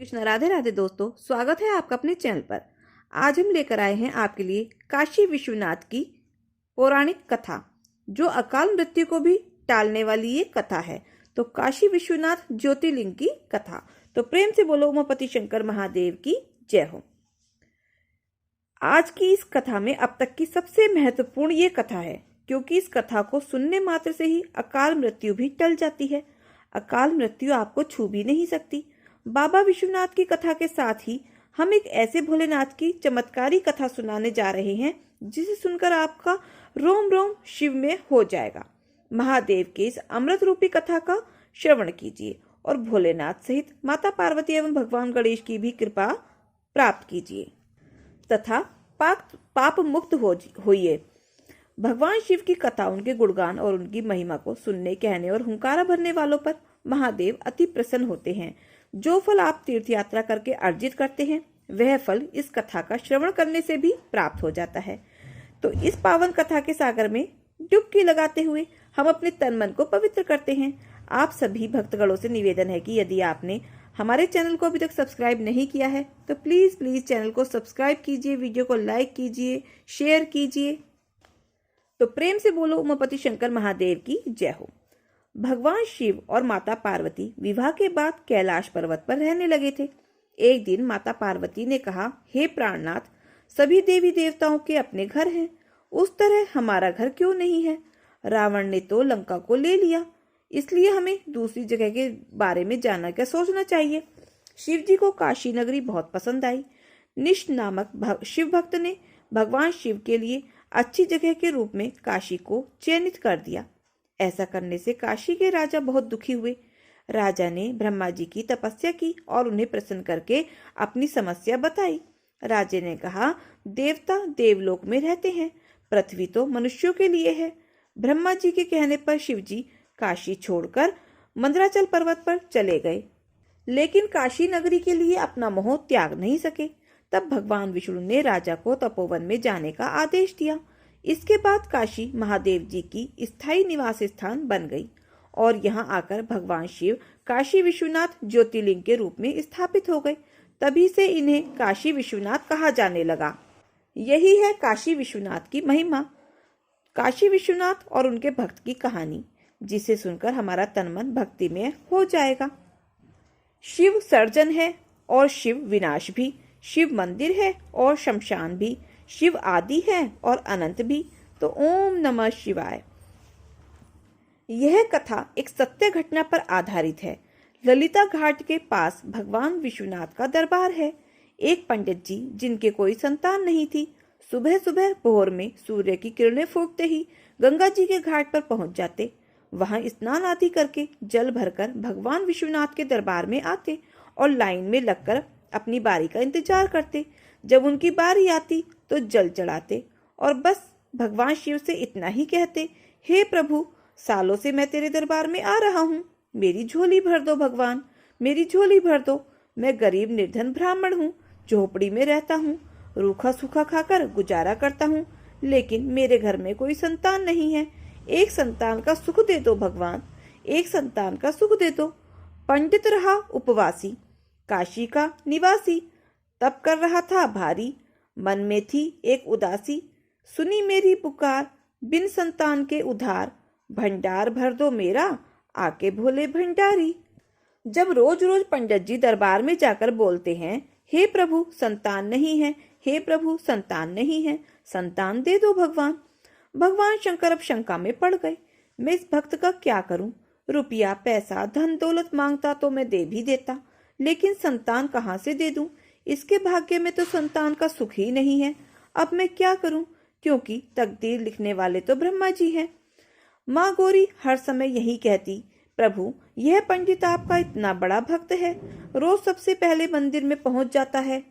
कृष्ण राधे राधे दोस्तों, स्वागत है आपका अपने चैनल पर। आज हम लेकर आए हैं आपके लिए काशी विश्वनाथ की पौराणिक कथा, जो अकाल मृत्यु को भी टालने वाली ये कथा है। तो काशी विश्वनाथ ज्योतिर्लिंग की कथा। तो प्रेम से बोलो उमापति शंकर महादेव की जय हो। आज की इस कथा में अब तक की सबसे महत्वपूर्ण ये कथा है, क्योंकि इस कथा को सुनने मात्र से ही अकाल मृत्यु भी टल जाती है। अकाल मृत्यु आपको छू भी नहीं सकती। बाबा विश्वनाथ की कथा के साथ ही हम एक ऐसे भोलेनाथ की चमत्कारी कथा सुनाने जा रहे हैं, जिसे सुनकर आपका रोम रोम शिव में हो जाएगा। महादेव के इस अमृत रूपी कथा का श्रवण कीजिए और भोलेनाथ सहित माता पार्वती एवं भगवान गणेश की भी कृपा प्राप्त कीजिए तथा पाप मुक्त होइए। भगवान शिव की कथा, उनके गुणगान और उनकी महिमा को सुनने, कहने और हुंकारा भरने वालों पर महादेव अति प्रसन्न होते हैं। जो फल आप तीर्थ यात्रा करके अर्जित करते हैं, वह फल इस कथा का श्रवण करने से भी प्राप्त हो जाता है। तो इस पावन कथा के सागर में डुबकी लगाते हुए हम अपने तन मन को पवित्र करते हैं। आप सभी भक्तगणों से निवेदन है कि यदि आपने हमारे चैनल को अभी तक सब्सक्राइब नहीं किया है तो प्लीज चैनल को सब्सक्राइब कीजिए, वीडियो को लाइक कीजिए, शेयर कीजिए। तो प्रेम से बोलो उमापति शंकर महादेव की जय हो। भगवान शिव और माता पार्वती विवाह के बाद कैलाश पर्वत पर रहने लगे थे। एक दिन माता पार्वती ने कहा, हे प्राणनाथ, सभी देवी देवताओं के अपने घर हैं, उस तरह हमारा घर क्यों नहीं है? रावण ने तो लंका को ले लिया, इसलिए हमें दूसरी जगह के बारे में जानना क्या सोचना चाहिए। शिव जी को काशी नगरी बहुत पसंद आई। निश नामक शिव भक्त ने भगवान शिव के लिए अच्छी जगह के रूप में काशी को चयनित कर दिया। ऐसा करने से काशी के राजा बहुत दुखी हुए। राजा ने ब्रह्मा जी की तपस्या की और उन्हें प्रसन्न करके अपनी समस्या बताई। राजा ने कहा, देवता देवलोक में रहते हैं, पृथ्वी तो मनुष्यों के लिए है। ब्रह्मा जी के कहने पर शिव जी काशी छोड़कर मंदराचल पर्वत पर चले गए, लेकिन काशी नगरी के लिए अपना मोह त्याग नहीं सके। तब भगवान विष्णु ने राजा को तपोवन में जाने का आदेश दिया। इसके बाद काशी महादेव जी की स्थायी निवास स्थान बन गई और यहाँ आकर भगवान शिव काशी विश्वनाथ ज्योतिर्लिंग के रूप में स्थापित हो गए। तभी से इन्हें काशी विश्वनाथ कहा जाने लगा। यही है काशी विश्वनाथ की महिमा, काशी विश्वनाथ और उनके भक्त की कहानी, जिसे सुनकर हमारा तन मन भक्ति में हो जाएगा। शिव सर्जन है और शिव विनाश भी, शिव मंदिर है और शमशान भी, शिव आदि है और अनंत भी। तो ओम नमः शिवाय। यह कथा एक सत्य घटना पर आधारित है। ललिता घाट के पास भगवान विश्वनाथ का दरबार है। एक पंडित जी, जिनके कोई संतान नहीं थी, सुबह सुबह भोर में सूर्य की किरणें फूटते ही गंगा जी के घाट पर पहुंच जाते। वहां स्नान आदि करके जल भरकर भगवान विश्वनाथ के दरबार में आते और लाइन में लगकर अपनी बारी का इंतजार करते। जब उनकी बारी आती तो जल चढ़ाते और बस भगवान शिव से इतना ही कहते, हे प्रभु, सालों से मैं तेरे दरबार में आ रहा हूँ, मेरी झोली भर दो भगवान, मेरी झोली भर दो। मैं गरीब निर्धन ब्राह्मण हूँ, झोपड़ी में रहता हूँ, रूखा सूखा खाकर गुजारा करता हूँ, लेकिन मेरे घर में कोई संतान नहीं है। एक संतान का सुख दे दो भगवान, एक संतान का सुख दे दो। पंडित रहा उपवासी, काशी का निवासी, तप कर रहा था भारी, मन में थी एक उदासी। सुनी मेरी पुकार, बिन संतान के उधार, भंडार भर दो मेरा, आके भोले भंडारी। जब रोज रोज पंडित जी दरबार में जाकर बोलते हैं, हे प्रभु संतान नहीं है, हे प्रभु संतान नहीं है, संतान दे दो भगवान। भगवान शंकर अब शंका में पड़ गए, मैं इस भक्त का क्या करूं? रुपया पैसा धन दौलत मांगता तो मैं दे भी देता, लेकिन संतान कहाँ से दे दूं? इसके भाग्य में तो संतान का सुख ही नहीं है। अब मैं क्या करूं, क्योंकि तकदीर लिखने वाले तो ब्रह्मा जी हैं। माँ गौरी हर समय यही कहती, प्रभु यह पंडित आपका इतना बड़ा भक्त है, रोज सबसे पहले मंदिर में पहुंच जाता है,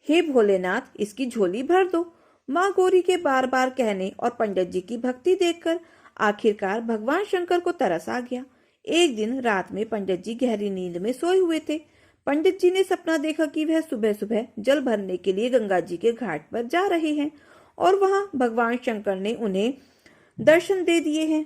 हे भोलेनाथ इसकी झोली भर दो। माँ गौरी के बार बार कहने और पंडित जी की भक्ति देखकर आखिरकार भगवान शंकर को तरस आ गया। एक दिन रात में पंडित जी गहरी नींद में सोए हुए थे। पंडित जी ने सपना देखा कि वह सुबह सुबह जल भरने के लिए गंगा जी के घाट पर जा रहे हैं और वहां भगवान शंकर ने उन्हें दर्शन दे दिए हैं।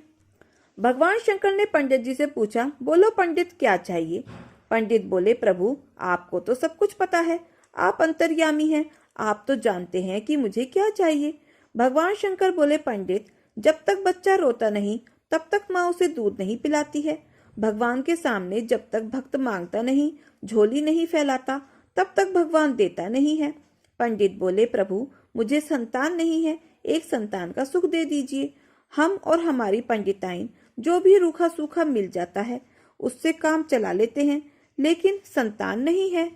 भगवान शंकर ने पंडित जी से पूछा, बोलो पंडित क्या चाहिए? पंडित बोले, प्रभु आपको तो सब कुछ पता है, आप अंतर्यामी हैं, आप तो जानते हैं कि मुझे क्या चाहिए। भगवान शंकर बोले, पंडित जब तक बच्चा रोता नहीं तब तक माँ उसे दूध नहीं पिलाती है। भगवान के सामने जब तक भक्त मांगता नहीं, झोली नहीं फैलाता, तब तक भगवान देता नहीं है। पंडित बोले, प्रभु मुझे संतान नहीं है, एक संतान का सुख दे दीजिए। हम और हमारी पंडिताइन जो भी रूखा सूखा मिल जाता है उससे काम चला लेते हैं, लेकिन संतान नहीं है।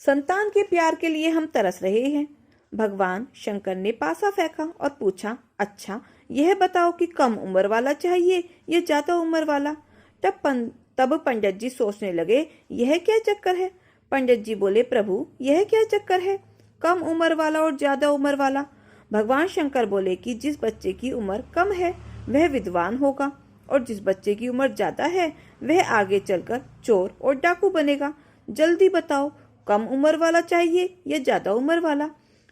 संतान के प्यार के लिए हम तरस रहे हैं। भगवान शंकर ने पासा फेंका और पूछा, अच्छा यह बताओ कि कम उम्र वाला चाहिए या ज्यादा उम्र वाला। तब पंडित जी सोचने लगे, यह क्या चक्कर है। पंडित जी बोले, प्रभु यह क्या चक्कर है, कम उम्र वाला और ज्यादा उम्र वाला। भगवान शंकर बोले कि जिस बच्चे की उम्र कम है वह विद्वान होगा, और जिस बच्चे की उम्र ज्यादा है वह आगे चलकर चोर और डाकू बनेगा। जल्दी बताओ, कम उम्र वाला चाहिए या ज्यादा उम्र वाला।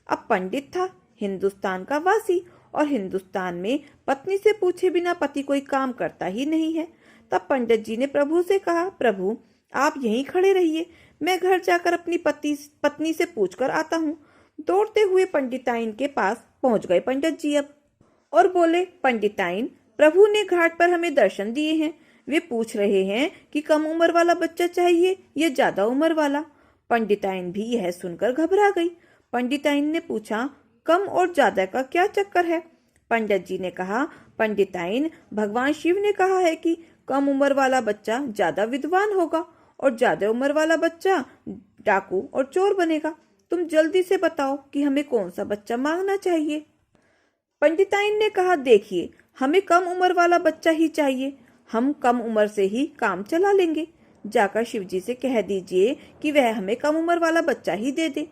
अब पंडित था हिंदुस्तान का वासी, और हिंदुस्तान में पत्नी से पूछे बिना पति कोई काम करता ही नहीं है। तब पंडित जी ने प्रभु से कहा, प्रभु आप यहीं खड़े रहिए, मैं घर जाकर अपनी पत्नी से पूछकर आता हूँ। दौड़ते हुए पंडिताइन के पास पहुंच गए पंडित जी अब, और बोले, पंडिताइन प्रभु ने घाट पर हमें दर्शन दिए हैं, वे पूछ रहे हैं कि कम उम्र वाला बच्चा चाहिए या ज्यादा उम्र वाला। पंडिताइन भी यह सुनकर घबरा गई। पंडिताइन ने पूछा, कम और ज्यादा का क्या चक्कर है। पंडित जी ने कहा, पंडिताइन भगवान शिव ने कहा है कि कम उम्र वाला बच्चा ज्यादा विद्वान होगा और ज्यादा उम्र वाला बच्चा डाकू और चोर बनेगा। तुम जल्दी से बताओ कि हमें कौन सा बच्चा मांगना चाहिए। पंडिताइन ने कहा, देखिए हमें कम उम्र वाला बच्चा ही चाहिए, हम कम उम्र से ही काम चला लेंगे। जाकर शिवजी से कह दीजिए कि वह हमें कम उम्र वाला बच्चा ही दे दे।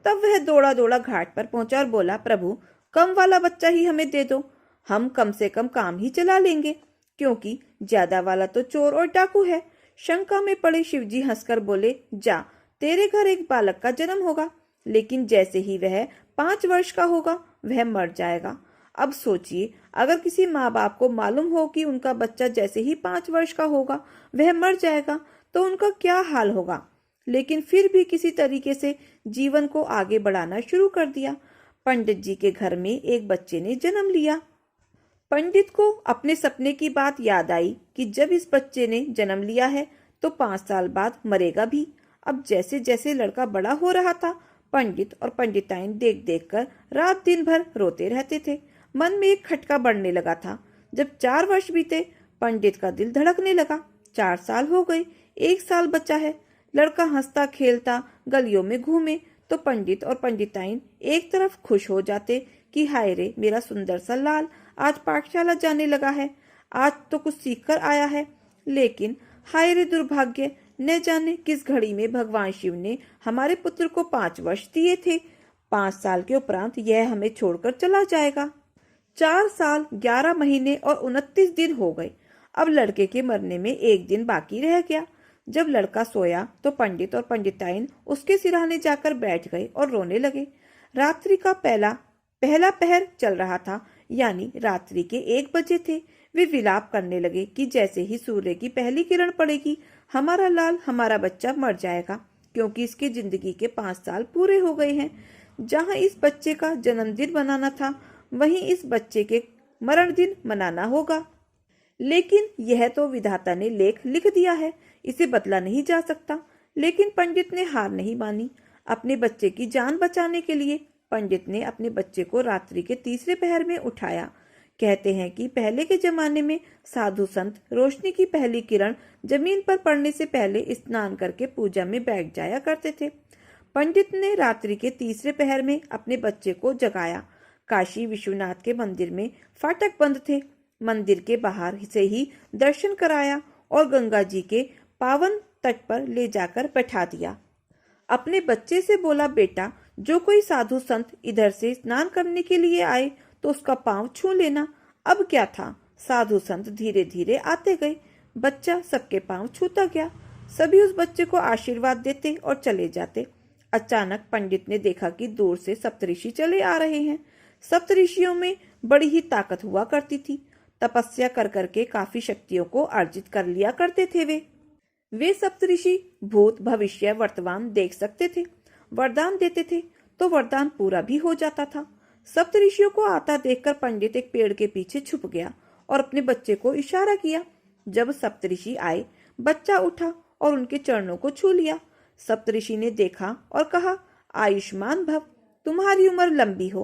तब वह दौड़ा दौड़ा घाट पर पहुंचा और बोला, प्रभु कम वाला बच्चा ही हमें दे दो, हम कम से कम काम ही चला लेंगे, क्योंकि ज्यादा वाला तो चोर और डाकू है। शंका में पड़े शिवजी हंसकर बोले, जा तेरे घर एक बालक का जन्म होगा, लेकिन जैसे ही वह 5 वर्ष का होगा वह मर जाएगा। अब सोचिए, अगर किसी माँ बाप को मालूम हो कि उनका बच्चा जैसे ही 5 वर्ष का होगा वह मर जाएगा तो उनका क्या हाल होगा। लेकिन फिर भी किसी तरीके से जीवन को आगे बढ़ाना शुरू कर दिया। पंडित जी के घर में एक बच्चे ने जन्म लिया। पंडित को अपने सपने की बात याद आई कि जब इस बच्चे ने जन्म लिया है तो 5 साल बाद मरेगा भी। अब जैसे जैसे लड़का बड़ा हो रहा था, पंडित और पंडिताइन देख देख कर रात दिन भर रोते रहते थे। मन में एक खटका बढ़ने लगा था। जब 4 वर्ष बीते, पंडित का दिल धड़कने लगा। 4 साल हो गए, 1 साल बचा है। लड़का हंसता खेलता गलियों में घूमे तो पंडित और पंडिताइन एक तरफ खुश हो जाते कि हाय रे मेरा सुंदर सा लाल आज पाठशाला जाने लगा है, आज तो कुछ सीख कर आया है। लेकिन हाय रे दुर्भाग्य, न जाने किस घड़ी में भगवान शिव ने हमारे पुत्र को 5 वर्ष दिए थे। 5 साल के उपरांत यह हमें छोड़कर चला जाएगा। 4 साल 11 महीने और 29 दिन हो गए। अब लड़के के मरने में 1 दिन बाकी रह गया। जब लड़का सोया तो पंडित और पंडिताइन उसके सिरहाने जाकर बैठ गए और रोने लगे। रात्रि का पहला पहर चल रहा था, यानी रात्रि के 1 बजे थे। वे विलाप करने लगे कि जैसे ही सूर्य की पहली किरण पड़ेगी हमारा लाल, हमारा बच्चा मर जाएगा, क्योंकि इसकी जिंदगी के 5 साल पूरे हो गए हैं। जहाँ इस बच्चे का जन्मदिन मनाना था वहीं इस बच्चे के मरण दिन मनाना होगा। लेकिन यह तो विधाता ने लेख लिख दिया है, इसे बदला नहीं जा सकता। लेकिन पंडित ने हार नहीं मानी। अपने बच्चे की जान बचाने के लिए पंडित ने अपने बच्चे को रात्रि के तीसरे पहर में उठाया। कहते हैं कि पहले के जमाने में साधु संत रोशनी की पहली किरण जमीन पर पड़ने से पहले स्नान करके पूजा में बैठ जाया करते थे। पंडित ने रात्रि के तीसरे पहर में अपने बच्चे को जगाया। काशी विश्वनाथ के मंदिर में फाटक बंद थे। मंदिर के बाहर से ही दर्शन कराया और गंगा जी के पावन तट पर ले जाकर बैठा दिया। अपने बच्चे से बोला, बेटा जो कोई साधु संत इधर से स्नान करने के लिए आए तो उसका पांव छू लेना। अब क्या था, साधु संत धीरे धीरे आते गए। बच्चा सबके पांव छूता गया। सभी उस बच्चे को आशीर्वाद देते और चले जाते। अचानक पंडित ने देखा कि दूर से सप्तऋषि चले आ रहे हैं। सप्तऋषियों में बड़ी ही ताकत हुआ करती थी। तपस्या कर करके काफी शक्तियों को अर्जित कर लिया करते थे। वे सप्तऋषि भूत भविष्य वर्तमान देख सकते थे। वरदान देते थे तो वरदान पूरा भी हो जाता था। सप्तऋषियों को आता देखकर पंडित एक पेड़ के पीछे छुप गया और अपने बच्चे को इशारा किया। जब सप्तऋषि आए, बच्चा उठा और उनके चरणों को छू लिया। सप्तऋषि ने देखा और कहा, आयुष्मान भव, तुम्हारी उम्र लंबी हो।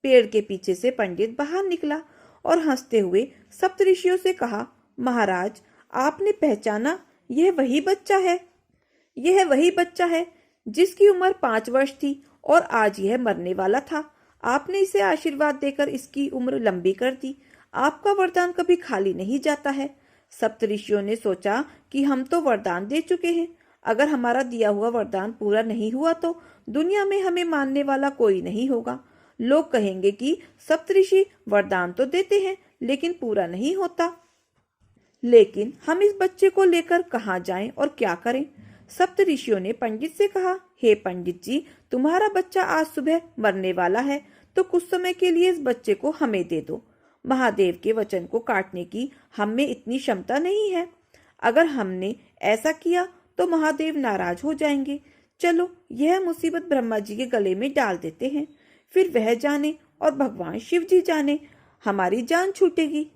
पेड़ के पीछे से पंडित बाहर निकला और हंसते हुए सप्तऋषियों से कहा, महाराज, आपने पहचाना, यह वही बच्चा है जिसकी उम्र 5 वर्ष थी और आज यह मरने वाला था। आपने इसे आशीर्वाद देकर इसकी उम्र लंबी कर दी। आपका वरदान कभी खाली नहीं जाता है। सप्तऋषियों ने सोचा कि हम तो वरदान दे चुके हैं, अगर हमारा दिया हुआ वरदान पूरा नहीं हुआ तो दुनिया में हमें मानने वाला कोई नहीं होगा। लोग कहेंगे कि सप्तऋषि वरदान तो देते हैं लेकिन पूरा नहीं होता। लेकिन हम इस बच्चे को लेकर कहाँ जाएं और क्या करें? सप्तऋषियों ने पंडित से कहा, हे पंडित जी, तुम्हारा बच्चा आज सुबह मरने वाला है, तो कुछ समय के लिए इस बच्चे को हमें दे दो। महादेव के वचन को काटने की हम में इतनी क्षमता नहीं है। अगर हमने ऐसा किया तो महादेव नाराज हो जाएंगे। चलो, यह मुसीबत ब्रह्मा जी के गले में डाल देते हैं, फिर वह जाने और भगवान शिव जी जाने, हमारी जान छूटेगी।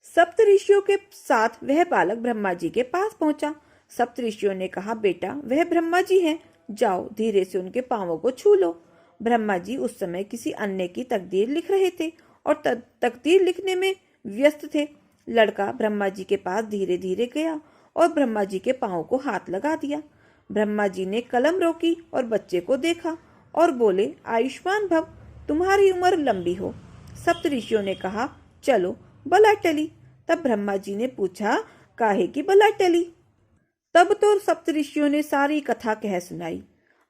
सप्तऋषियों के साथ वह बालक ब्रह्मा जी के पास पहुंचा। सप्तऋषियों ने कहा, बेटा, वह ब्रह्मा जी हैं, जाओ धीरे से उनके पांवों को छू लो। ब्रह्मा जी उस समय किसी अन्य की तकदीर लिख रहे थे और तकदीर लिखने में व्यस्त थे। लड़का ब्रह्मा जी के पास धीरे धीरे गया और ब्रह्मा जी के पांव को हाथ लगा दिया। ब्रह्मा जी ने कलम रोकी और बच्चे को देखा और बोले, आयुष्मान भव, तुम्हारी उम्र लंबी हो। सप्तऋषियों ने कहा, चलो बला टली। तब ब्रह्मा जी ने पूछा, काहे की बला टली? तब तो सप्तऋषियों ने सारी कथा कह सुनाई।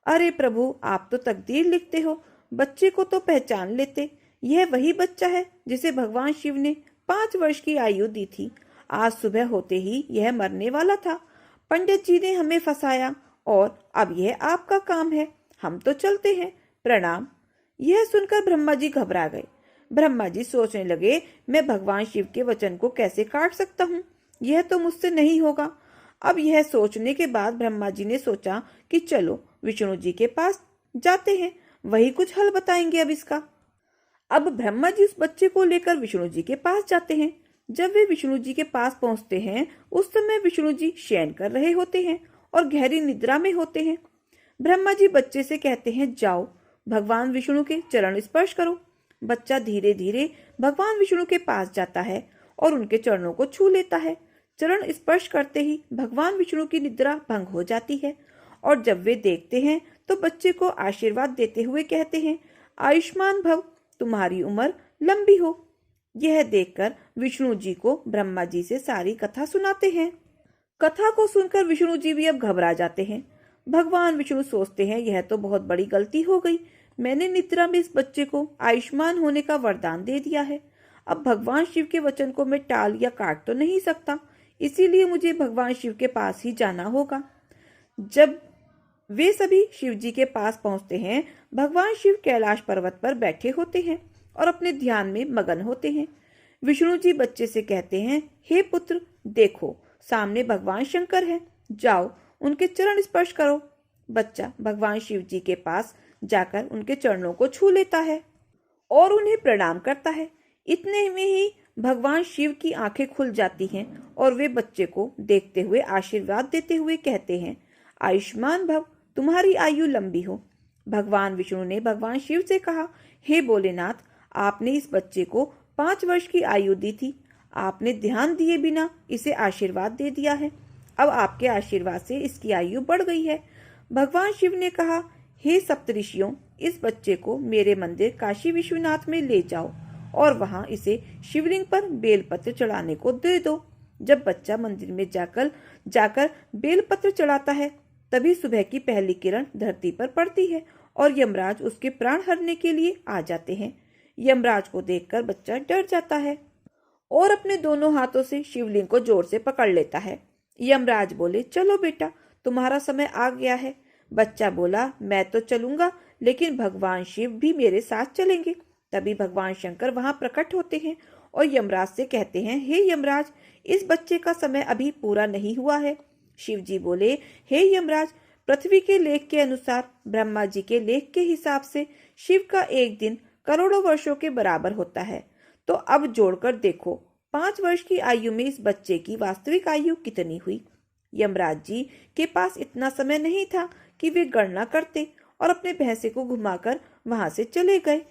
अरे प्रभु, आप तो तकदीर लिखते हो, बच्चे को तो पहचान लेते। यह वही बच्चा है जिसे भगवान शिव ने 5 वर्ष की आयु दी थी। आज सुबह होते ही यह मरने वाला था। पंडित जी ने हमें फंसाया और अब यह आपका काम है। हम तो चलते हैं, प्रणाम। यह सुनकर ब्रह्मा जी घबरा गए। ब्रह्मा जी सोचने लगे, मैं भगवान शिव के वचन को कैसे काट सकता हूँ? यह तो मुझसे नहीं होगा। अब यह सोचने के बाद ब्रह्मा जी ने सोचा कि चलो विष्णु जी के पास जाते हैं, वही कुछ हल बताएंगे अब इसका। अब ब्रह्मा जी उस बच्चे को लेकर विष्णु जी के पास जाते हैं। जब वे विष्णु जी के पास पहुंचते हैं, उस समय विष्णु जी शयन कर रहे होते हैं और गहरी निद्रा में होते हैं। ब्रह्मा जी बच्चे से कहते हैं, जाओ भगवान विष्णु के चरण स्पर्श करो। बच्चा धीरे धीरे भगवान विष्णु के पास जाता है और उनके चरणों को छू लेता है। चरण स्पर्श करते ही भगवान विष्णु की निद्रा भंग हो जाती है और जब वे देखते हैं तो बच्चे को आशीर्वाद देते हुए कहते हैं, आयुष्मान भव, तुम्हारी उम्र लंबी हो। यह देखकर विष्णु जी को ब्रह्मा जी से सारी कथा सुनाते हैं। कथा को सुनकर विष्णु जी भी अब घबरा जाते हैं। भगवान विष्णु सोचते हैं, यह तो बहुत बड़ी गलती हो गई। मैंने निद्रा में इस बच्चे को आयुष्मान होने का वरदान दे दिया है। अब भगवान शिव के वचन को मैं टाल या काट तो नहीं सकता, इसीलिए मुझे भगवान शिव के पास ही जाना होगा। जब वे सभी शिव जी के पास पहुंचते हैं, भगवान शिव कैलाश पर्वत पर बैठे होते हैं और अपने ध्यान में मगन होते हैं। विष्णु जी बच्चे से कहते हैं, हे पुत्र, देखो सामने भगवान शंकर है, जाओ उनके चरण स्पर्श करो। बच्चा भगवान शिव जी के पास जाकर उनके चरणों को छू लेता है और उन्हें प्रणाम करता है। इतने में ही भगवान शिव की आंखें खुल जाती हैं और वे बच्चे को देखते हुए आशीर्वाद देते हुए कहते हैं, आयुष्मान भव, तुम्हारी आयु लंबी हो। भगवान विष्णु ने भगवान शिव से कहा, हे भोलेनाथ, आपने इस बच्चे को 5 वर्ष की आयु दी थी। आपने ध्यान दिए बिना इसे आशीर्वाद दे दिया है। अब आपके आशीर्वाद से इसकी आयु बढ़ गई है। भगवान शिव ने कहा, हे सप्तऋषियों, इस बच्चे को मेरे मंदिर काशी विश्वनाथ में ले जाओ और वहां इसे शिवलिंग पर बेलपत्र चढ़ाने को दे दो। जब बच्चा मंदिर में जाकर बेलपत्र चढ़ाता है, तभी सुबह की पहली किरण धरती पर पड़ती है और यमराज उसके प्राण हरने के लिए आ जाते हैं। यमराज को देखकर बच्चा डर जाता है और अपने दोनों हाथों से शिवलिंग को जोर से पकड़ लेता है। यमराज बोले, चलो बेटा, तुम्हारा समय आ गया है। बच्चा बोला, मैं तो चलूंगा, लेकिन भगवान शिव भी मेरे साथ चलेंगे। तभी भगवान शंकर वहां प्रकट होते हैं और यमराज से कहते हैं, हे यमराज, इस बच्चे का समय अभी पूरा नहीं हुआ है। शिव जी बोले, हे यमराज, पृथ्वी के लेख के अनुसार ब्रह्मा जी के लेख के हिसाब से शिव का एक दिन करोड़ों वर्षों के बराबर होता है। तो अब जोड़कर देखो 5 वर्ष की आयु में इस बच्चे की वास्तविक आयु कितनी हुई। यमराज जी के पास इतना समय नहीं था कि वे गणना करते और अपने भैंसे को घुमाकर वहां से चले गए।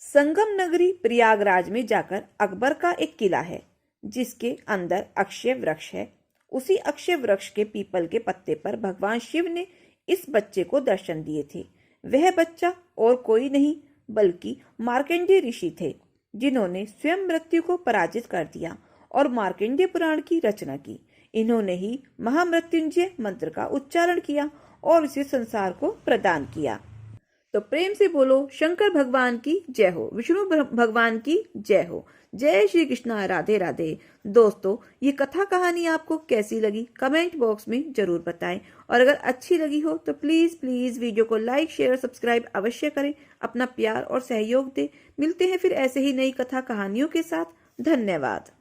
संगम नगरी प्रयागराज में जाकर अकबर का एक किला है जिसके अंदर अक्षय वृक्ष है। उसी अक्षय वृक्ष के पीपल के पत्ते पर भगवान शिव ने इस बच्चे को दर्शन दिए थे। वह बच्चा और कोई नहीं बल्कि मार्कंडेय ऋषि थे, जिन्होंने स्वयं मृत्यु को पराजित कर दिया और मार्कंडेय पुराण की रचना की। इन्होंने ही महामृत्युंजय मंत्र का उच्चारण किया और इसे संसार को प्रदान किया। तो प्रेम से बोलो शंकर भगवान की जय हो, विष्णु भगवान की जय हो। जय श्री कृष्णा, राधे राधे। दोस्तों, ये कथा कहानी आपको कैसी लगी कमेंट बॉक्स में जरूर बताएं, और अगर अच्छी लगी हो तो प्लीज वीडियो को लाइक शेयर और सब्सक्राइब अवश्य करें। अपना प्यार और सहयोग दें। मिलते हैं फिर ऐसे ही नई कथा कहानियों के साथ। धन्यवाद।